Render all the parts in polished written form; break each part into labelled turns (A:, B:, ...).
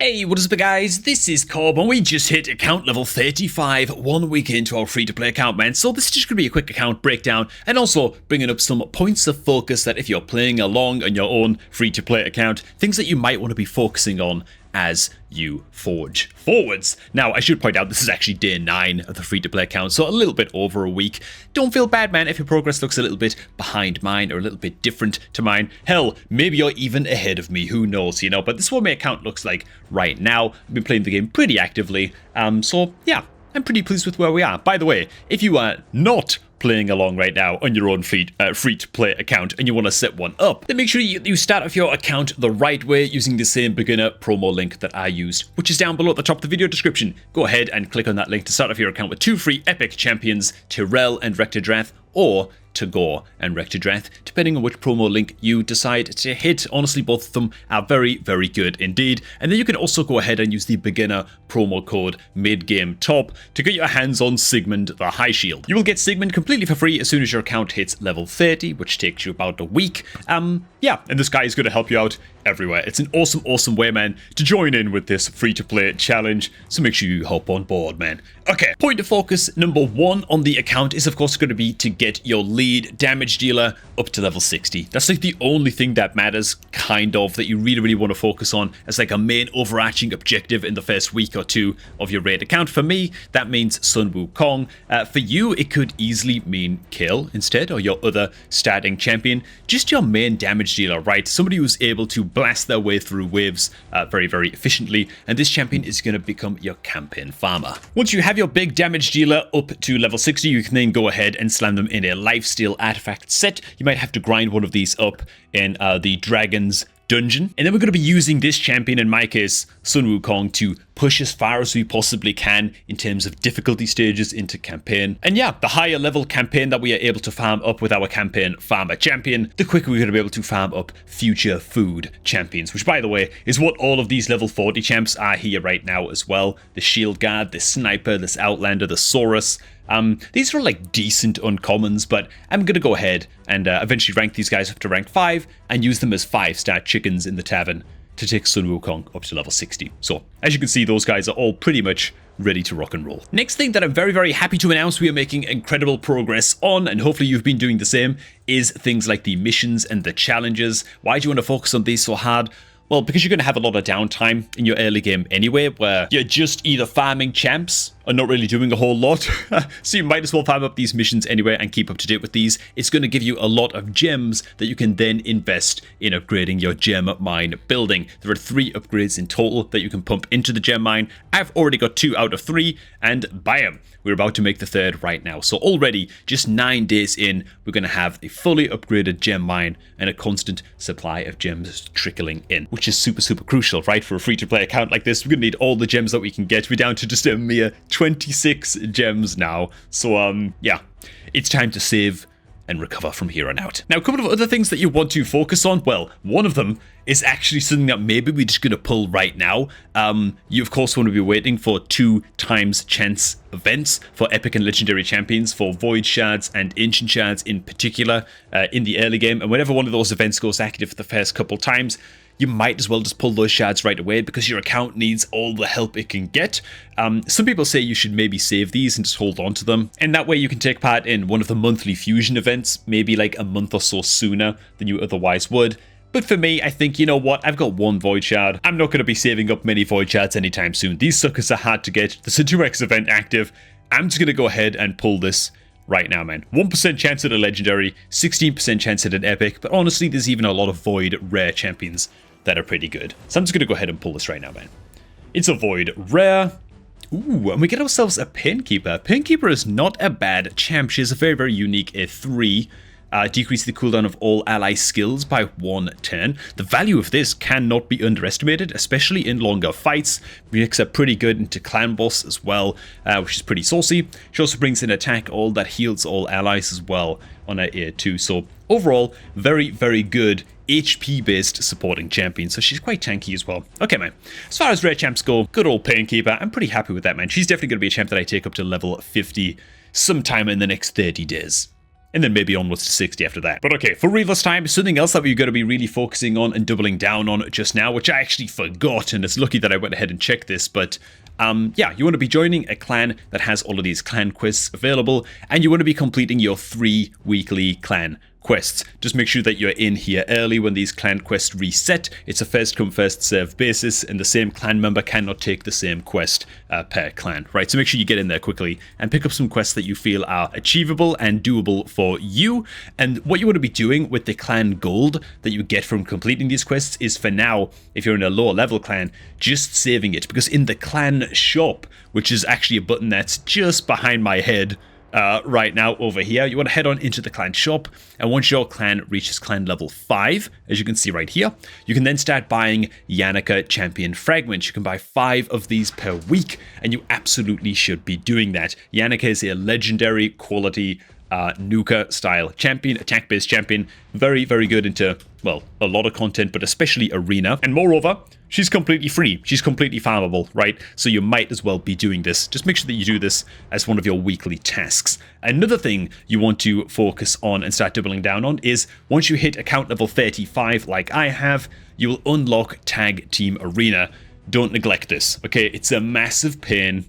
A: Hey, what is up guys, this is Cobb and we just hit account level 35 1 week into our free-to-play account, man. So this is just going to be a quick account breakdown and also bringing up some points of focus that if you're playing along on your own free-to-play account, things that you might want to be focusing on as you forge forwards. Now, I should point out this is actually day 9 of the free-to-play account, so a little bit over a week. Don't feel bad, man, if your progress looks a little bit behind mine or a little bit different to mine. Hell, maybe you're even ahead of me, who knows, you know, but this is what my account looks like right now. I've been playing the game pretty actively, so yeah, I'm pretty pleased with where we are. By the way, if you are not playing along right now on your own free-to-play account and you want to set one up, then make sure you start off your account the right way using the same beginner promo link that I used, which is down below at the top of the video description. Go ahead and click on that link to start off your account with 2 free epic champions, Tyrell and Rectodrath, or Tagore and Rectodrath, depending on which promo link you decide to hit. Honestly, both of them are very, very good indeed. And then you can also go ahead and use the beginner promo code MIDGAMETOP to get your hands on Sigmund the High Shield. You will get Sigmund completely for free as soon as your account hits level 30, which takes you about a week. Yeah, and this guy is going to help you out everywhere. It's an awesome way, man, to join in with this free-to-play challenge, so make sure you hop on board, man. Okay, point of focus number 1 on the account is of course going to be to get your lead damage dealer up to level 60. That's like the only thing that matters, kind of, that you really want to focus on as like a main overarching objective in the first week or 2 of your raid account. For me, that means Sun Wukong. For you, it could easily mean Kale instead, or your other starting champion. Just your main damage dealer, right? Somebody who's able to blast their way through waves very efficiently, and this champion is going to become your campaign farmer. Once you have your big damage dealer up to level 60, you can then go ahead and slam them in a lifesteal artifact set. You might have to grind one of these up in the Dragon's Dungeon, and then we're going to be using this champion, in my case Sun Wukong, to push as far as we possibly can in terms of difficulty stages into campaign. And yeah, the higher level campaign that we are able to farm up with our campaign farmer champion, the quicker we're going to be able to farm up future food champions, which by the way is what all of these level 40 champs are here right now as well. The shield guard, the sniper, this outlander, the Saurus. These are like decent uncommons, but I'm going to go ahead and eventually rank these guys up to rank 5 and use them as 5-star chickens in the tavern to take Sun Wukong up to level 60. So, as you can see, those guys are all pretty much ready to rock and roll. Next thing that I'm very happy to announce we are making incredible progress on, and hopefully you've been doing the same, is things like the missions and the challenges. Why do you want to focus on these so hard? Well, because you're going to have a lot of downtime in your early game anyway, where you're just either farming champs or not really doing a whole lot. So you might as well farm up these missions anyway and keep up to date with these. It's going to give you a lot of gems that you can then invest in upgrading your gem mine building. There are 3 upgrades in total that you can pump into the gem mine. I've already got 2 out of 3, and bam, we're about to make the 3rd right now. So already, just 9 days in, we're going to have a fully upgraded gem mine and a constant supply of gems trickling in, which is super crucial, right? For a free-to-play account like this, we're going to need all the gems that we can get. We're down to just a mere 26 gems now. So, yeah, it's time to save and recover from here on out. Now, a couple of other things that you want to focus on. Well, one of them is actually something that maybe we're just going to pull right now. You, of course, want to be waiting for 2 times chance events for epic and legendary champions, for void shards and ancient shards in particular, in the early game. And whenever one of those events goes active the first couple times, you might as well just pull those shards right away because your account needs all the help it can get. Some people say you should maybe save these and just hold on to them, and that way you can take part in one of the monthly fusion events, maybe like a month or so sooner than you otherwise would. But for me, I think, you know what, I've got 1 void shard. I'm not going to be saving up many void shards anytime soon. These suckers are hard to get. There's a 2x event active. I'm just going to go ahead and pull this right now, man. 1% chance at a legendary, 16% chance at an epic, but honestly, there's even a lot of void rare champions that are pretty good. So I'm just going to go ahead and pull this right now, man. It's a void rare. Ooh, and we get ourselves a Penkeeper. Penkeeper is not a bad champ. She has a very unique A3. Decrease the cooldown of all ally skills by 1 turn. The value of this cannot be underestimated, especially in longer fights. Makes her pretty good into clan boss as well, which is pretty saucy. She also brings an attack all that heals all allies as well on her A2. So overall, very good HP based supporting champion, so she's quite tanky as well. Okay, man, as far as rare champs go, good old Painkeeper, I'm pretty happy with that, man. She's definitely going to be a champ that I take up to level 50 sometime in the next 30 days. and then maybe onwards to 60 after that. But okay, for real this time, something else that we're going to be really focusing on and doubling down on just now, which I actually forgot, and it's lucky that I went ahead and checked this, but yeah, you want to be joining a clan that has all of these clan quests available, and you want to be completing your 3 weekly clan quests. Just make sure that you're in here early when these clan quests reset. It's a first come first serve basis, and the same clan member cannot take the same quest per clan, right? So make sure you get in there quickly and pick up some quests that you feel are achievable and doable for you. And what you want to be doing with the clan gold that you get from completing these quests is, for now, if you're in a lower level clan, just saving it, because in the clan shop, which is actually a button that's just behind my head right now over here, you want to head on into the clan shop, and once your clan reaches clan level 5, as you can see right here, you can then start buying Yannica champion fragments. You can buy 5 of these per week, and you absolutely should be doing that. Yannica is a legendary quality Nuka style champion, attack based champion, very, very good into, well, a lot of content, but especially arena. And moreover, she's completely free. She's completely farmable, right? So you might as well be doing this. Just make sure that you do this as one of your weekly tasks. Another thing you want to focus on and start doubling down on is, once you hit account level 35, like I have, you will unlock Tag Team Arena. Don't neglect this, okay? It's a massive pain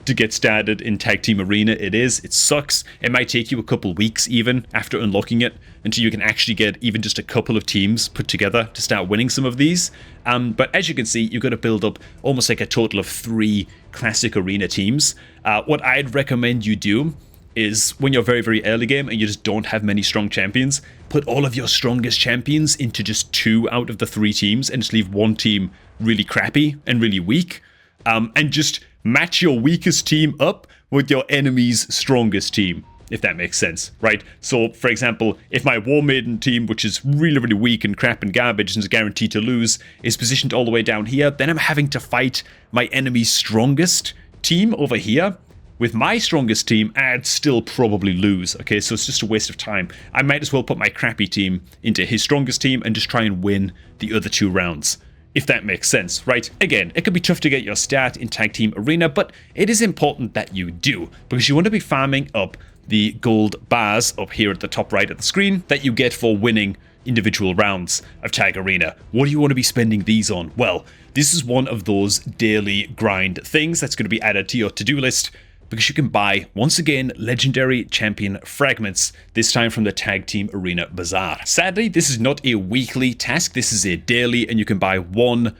A: to get started in Tag Team Arena. It sucks. It might take you a couple weeks even after unlocking it until you can actually get even just a couple of teams put together to start winning some of these. But as you can see, you've got to build up almost like a total of 3 classic arena teams. What I'd recommend you do is, when you're very, very early game and you just don't have many strong champions, put all of your strongest champions into just 2 out of the 3 teams and just leave 1 team really crappy and really weak. And just match your weakest team up with your enemy's strongest team, if that makes sense, right? So, for example, if my War Maiden team, which is really, really weak and crap and garbage and is guaranteed to lose, is positioned all the way down here, then I'm having to fight my enemy's strongest team over here. With my strongest team, I'd still probably lose, okay? So it's just a waste of time. I might as well put my crappy team into his strongest team and just try and win the other 2 rounds, if that makes sense, right? Again, it can be tough to get your start in Tag Team Arena, but it is important that you do, because you want to be farming up the gold bars up here at the top right of the screen that you get for winning individual rounds of Tag Arena. What do you want to be spending these on? Well, this is one of those daily grind things that's going to be added to your to-do list, because you can buy, once again, legendary champion fragments, this time from the Tag Team Arena Bazaar. Sadly, this is not a weekly task, this is a daily, and you can buy 1,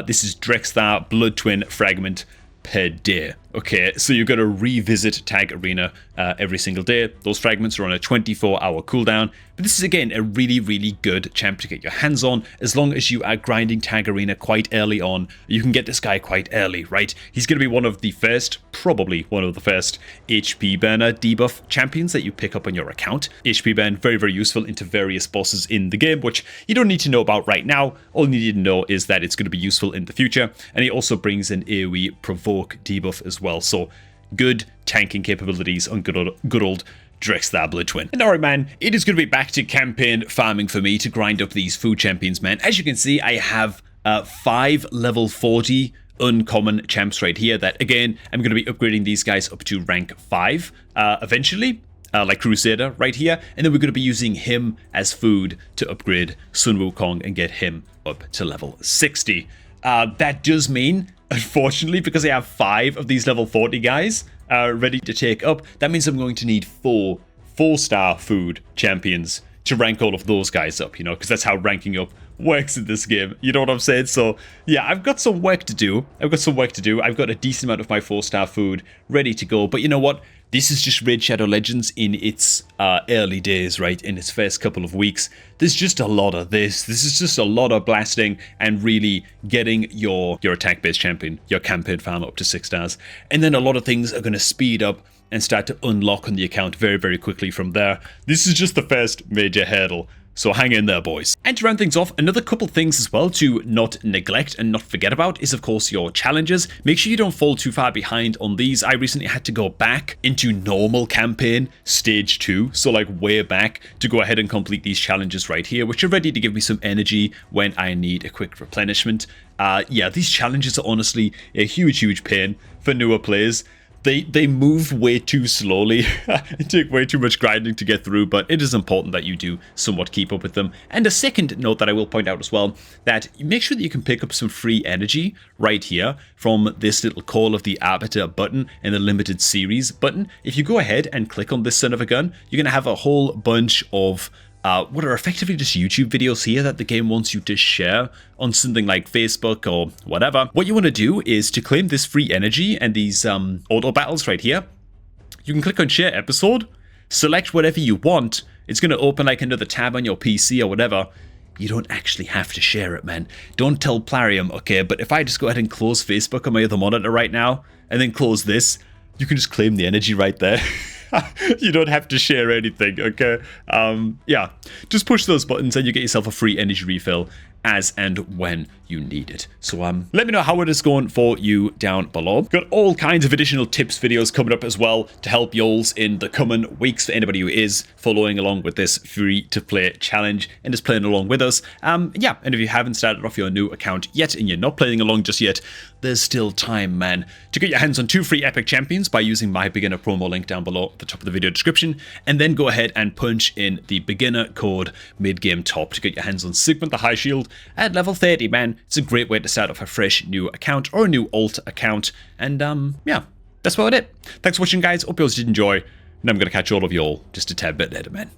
A: this is Drexthar Blood Twin fragment per day. Okay, so you've got to revisit Tag Arena every single day. Those fragments are on a 24-hour cooldown, but this is, again, a really, really good champ to get your hands on. As long as you are grinding Tag Arena quite early on, you can get this guy quite early, right? He's going to be one of the first, probably one of the first HP burner debuff champions that you pick up on your account. HP burn, very, very useful into various bosses in the game, which you don't need to know about right now. All you need to know is that it's going to be useful in the future, and he also brings an AoE provoke debuff as well, so good tanking capabilities on good old Drexthar Blood Twin. And alright, man, it is going to be back to campaign farming for me to grind up these food champions, man. As you can see, I have 5 level 40 uncommon champs right here that, again, I'm going to be upgrading these guys up to rank 5 eventually. Like Crusader right here, and then we're going to be using him as food to upgrade Sun Wukong and get him up to level 60. That does mean, unfortunately, because I have 5 of these level 40 guys ready to take up, that means I'm going to need 4 4-star food champions to rank all of those guys up, you know, because that's how ranking up works in this game. You know what I'm saying? So, yeah, I've got some work to do. I've got a decent amount of my 4-star food ready to go, but you know what? This is just Raid Shadow Legends in its early days, right? In its first couple of weeks. There's just a lot of this. This is just a lot of blasting and really getting your attack-based champion, your campaign farm up to 6 stars. And then a lot of things are going to speed up and start to unlock on the account very, very quickly from there. This is just the first major hurdle. So hang in there, boys. And to round things off, another couple things as well to not neglect and not forget about is, of course, your challenges. Make sure you don't fall too far behind on these. I recently had to go back into normal campaign stage 2, so like way back, to go ahead and complete these challenges right here, which are ready to give me some energy when I need a quick replenishment. Yeah, these challenges are honestly a huge, huge pain for newer players. They move way too slowly. It take way too much grinding to get through, but it is important that you do somewhat keep up with them. And a second note that I will point out as well, that you make sure that you can pick up some free energy right here from this little Call of the Arbiter button and the limited series button. If you go ahead and click on this son of a gun, you're going to have a whole bunch of what are effectively just YouTube videos here that the game wants you to share on something like Facebook or whatever. What you want to do is to claim this free energy and these auto battles right here. You can click on share episode, select whatever you want. It's going to open like another tab on your PC or whatever. You don't actually have to share it, man. Don't tell Plarium, okay? But if I just go ahead and close Facebook on my other monitor right now and then close this, you can just claim the energy right there. You don't have to share anything, okay? Yeah, just push those buttons and you get yourself a free energy refill as and when you need it. So let me know how it is going for you down below. Got all kinds of additional tips videos coming up as well to help y'alls in the coming weeks for anybody who is following along with this free to play challenge and is playing along with us. Yeah, and if you haven't started off your new account yet and you're not playing along just yet, there's still time, man, to get your hands on 2 free epic champions by using my beginner promo link down below at the top of the video description, and then go ahead and punch in the beginner code MIDGAMETOP to get your hands on Sigmund the High Shield at level 30, man. It's a great way to start off a fresh new account or a new alt account, and yeah, that's about it. Thanks for watching, guys. Hope you all did enjoy, and I'm going to catch all of y'all just a tad bit later, man.